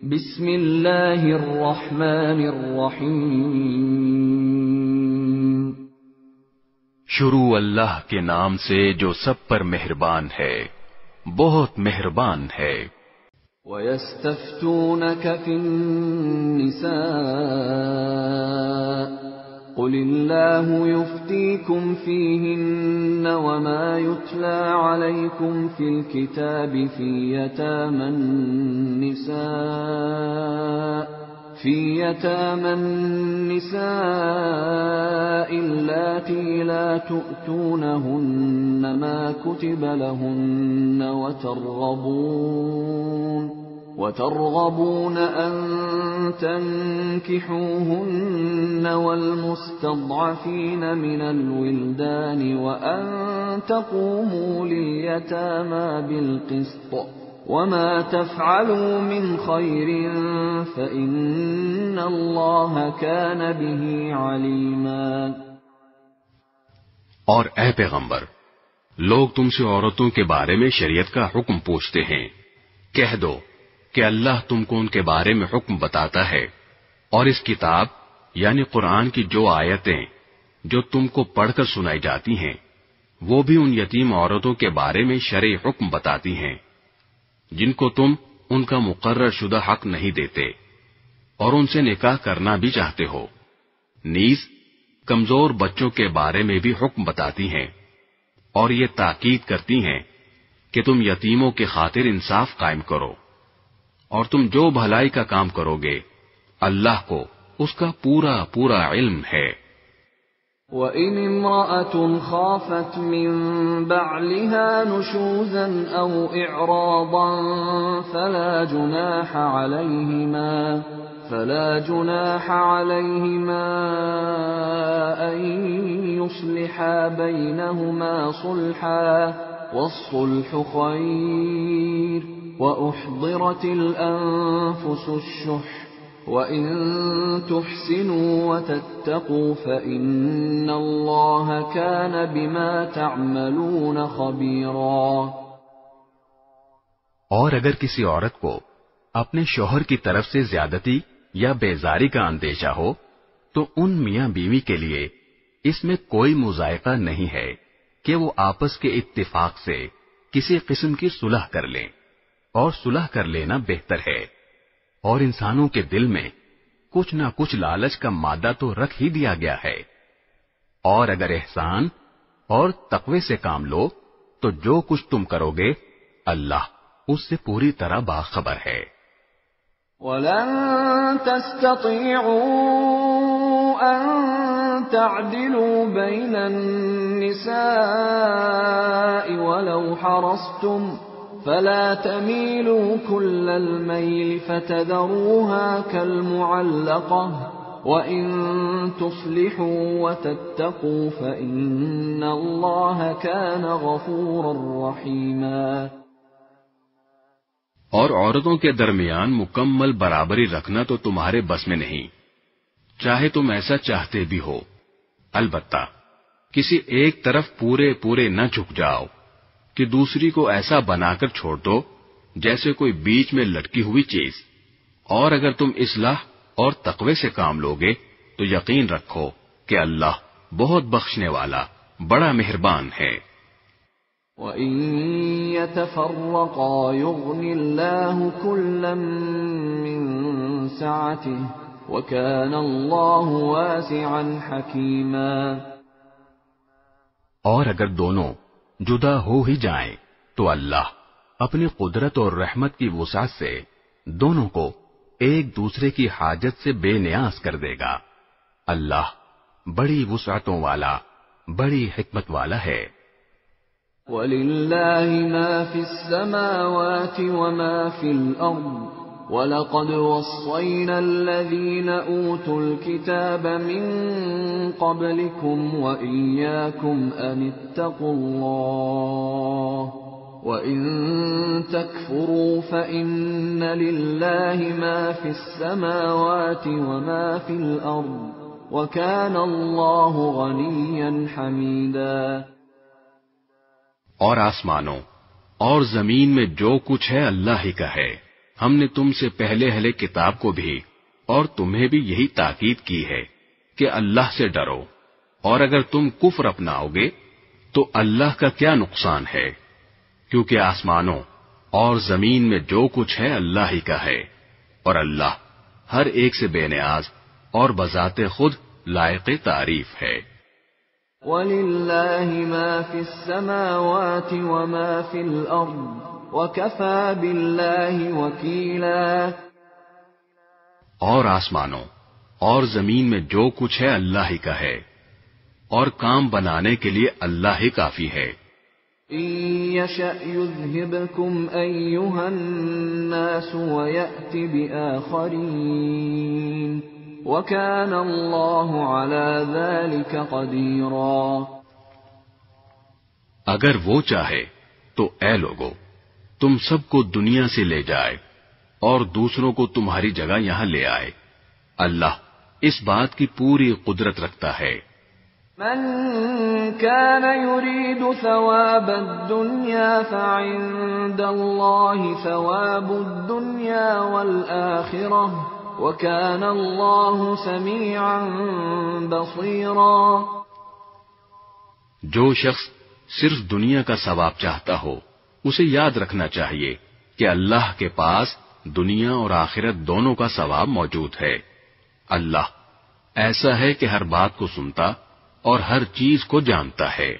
بسم اللہ الرحمن الرحیم، شروع اللہ کے نام سے جو سب پر مہربان ہے، بہت مہربان ہے۔ وَيَسْتَفْتُونَكَ فِي النِّسَاءِ قُلِ اللَّهُ يُفْتِيكُمْ فِيهِنَّ وَمَا يُتْلَى عَلَيْكُمْ فِي الْكِتَابِ فِي يَتَامَى النِّسَاءِ اللَّاتِي لَا تُؤْتُونَهُنَّ مَا كُتِبَ لَهُنَّ وترغبون أن تنكحوهن والمستضعفين من الولدان وأن تقوموا لليتامى بالقسط وما تفعلوا من خير فإن الله كان به عليما۔ اور اے پیغمبر، لوگ تم سے عورتوں کے بارے میں شریعت کا حکم پوچھتے ہیں، کہہ دو کہ اللہ تم کو ان کے بارے میں حکم بتاتا ہے، اور اس کتاب یعنی قرآن کی جو آیتیں جو تم کو پڑھ کر سنائی جاتی ہیں وہ بھی ان یتیم عورتوں کے بارے میں شرعی حکم بتاتی ہیں جن کو تم ان کا مقرر شدہ حق نہیں دیتے اور ان سے نکاح کرنا بھی چاہتے ہو، نیز کمزور بچوں کے بارے میں بھی حکم بتاتی ہیں، اور یہ تاکید کرتی ہیں کہ تم یتیموں کی خاطر انصاف قائم کرو، اور تم جو بھلائی کا کام کرو گے اللہ کو اس کا پورا پورا علم ہے۔ وَإِنِ امْرَأَةٌ خَافَتْ مِنْ بَعْلِهَا نُشُوزًا أَوْ إِعْرَاضًا فَلَا جُنَاحَ عَلَيْهِمَا أَنْ يُصْلِحَا بَيْنَهُمَا صُلْحًا وَالصُّلْحُ خَيْرٌ وَأُحْضِرَتِ الْأَنفُسُ الشُّحَّ وَإِن تُحْسِنُوا وَتَتَّقُوا فَإِنَّ اللَّهَ كَانَ بِمَا تَعْمَلُونَ خَبِيرًا۔ اور اگر کسی عورت کو اپنے شوہر کی طرف سے زیادتی یا بیزاری کا اندیشہ ہو تو ان میاں بیوی کے لیے اس میں کوئی مذائقہ نہیں ہے کہ وہ آپس کے اتفاق سے کسی قسم کی صلح کر لیں، اور صلح کر لینا بہتر ہے، اور انسانوں کے دل میں کچھ نہ کچھ لالچ کا مادہ تو رکھ ہی دیا گیا ہے، اور اگر احسان اور تقوی سے کام لو تو جو کچھ تم کرو گے اللہ اس سے پوری طرح باخبر ہے۔ وَلَن تَسْتَطِيعُوا أَن تَعْدِلُوا بَيْنَ النِّسَاءِ وَلَوْ حَرَصْتُمْ فَلَا تَمِيلُوا كُلَّ الْمَيْلِ فَتَذَرُوهَا كَالْمُعَلَّقَةِ وَإِن تُصْلِحُوا وَتَتَّقُوا فَإِنَّ اللَّهَ كَانَ غَفُورًا رَّحِيمًا۔ اور عورتوں کے درمیان مکمل برابری رکھنا تو تمہارے بس میں نہیں، چاہے تم ایسا چاہتے بھی ہو، البتہ کسی ایک طرف پورے نہ جھک جاؤ کہ دوسری کو ایسا بنا کر چھوڑ دو جیسے کوئی بیچ میں لٹکی ہوئی چیز، اور اگر تم اصلاح اور تقوی سے کام لوگے تو یقین رکھو کہ اللہ بہت بخشنے والا بڑا مہربان ہے۔ وَإِن يَتَفَرَّقَا يُغْنِ اللَّهُ كُلًّا مِّن سَعَتِهِ وَكَانَ اللَّهُ وَاسِعًا حَكِيمًا۔ اور اگر دونوں جدا ہو ہی جائیں تو اللہ اپنی قدرت اور رحمت کی وسعت سے دونوں کو ایک دوسرے کی حاجت سے بے نیاز کر دے گا، اللہ بڑی وسعتوں والا بڑی حکمت والا ہے۔ وَلِلَّهِ مَا فِي السَّمَاوَاتِ وَمَا فِي الْأَرْضِ وَلَقَدْ وَصَّيْنَا الَّذِينَ أُوتُوا الْكِتَابَ مِن قَبْلِكُمْ وَإِيَّاكُمْ أَنِ اتَّقُوا اللَّهَ وَإِن تَكْفُرُوا فَإِنَّ لِلَّهِ مَا فِي السَّمَاوَاتِ وَمَا فِي الْأَرْضِ وَكَانَ اللَّهُ غَنِيًّا حَمِيدًا۔ اور آسمانوں اور زمین میں جو کچھ ہے اللہ ہی کا ہے، ہم نے تم سے پہلے اہل کتاب کو بھی اور تمہیں بھی یہی تاکید کی ہے کہ اللہ سے ڈرو، اور اگر تم کفر اپناؤ گے تو اللہ کا کیا نقصان ہے، کیونکہ آسمانوں اور زمین میں جو کچھ ہے اللہ ہی کا ہے، اور اللہ ہر ایک سے بے نیاز اور بذات خود لائق تعریف ہے۔ وَلِلَّهِ مَا فِي السَّمَاوَاتِ وَمَا فِي الْأَرْضِ وَكَفَى بِاللَّهِ وَكِيلًا۔ اور آسمانوں اور زمین میں جو کچھ ہے اللہ ہی کا ہے، اور کام بنانے کے لیے اللہ ہی کافی ہے۔ إِن يَشَأْ يُذْهِبْكُمْ أَيُّهَا النَّاسُ وَيَأْتِ بِآخَرِينَ وَكَانَ اللَّهُ عَلَى ذَلِكَ قَدِيرًا۔ اگر وہ چاہے تو اے لوگو تم سب کو دنیا سے لے جائے اور دوسروں کو تمہاری جگہ یہاں لے آئے، اللہ اس بات کی پوری قدرت رکھتا ہے۔ من كان يريد ثواب الدنيا فعند الله ثواب الدنيا والآخرة وكان الله سميعا بصيرا۔ جو شخص صرف دنیا کا ثواب چاہتا ہو اسے یاد رکھنا چاہیے کہ اللہ کے پاس دنیا اور آخرت دونوں کا ثواب موجود ہے۔ اللہ ایسا ہے کہ ہر بات کو سنتا اور ہر چیز کو جانتا ہے۔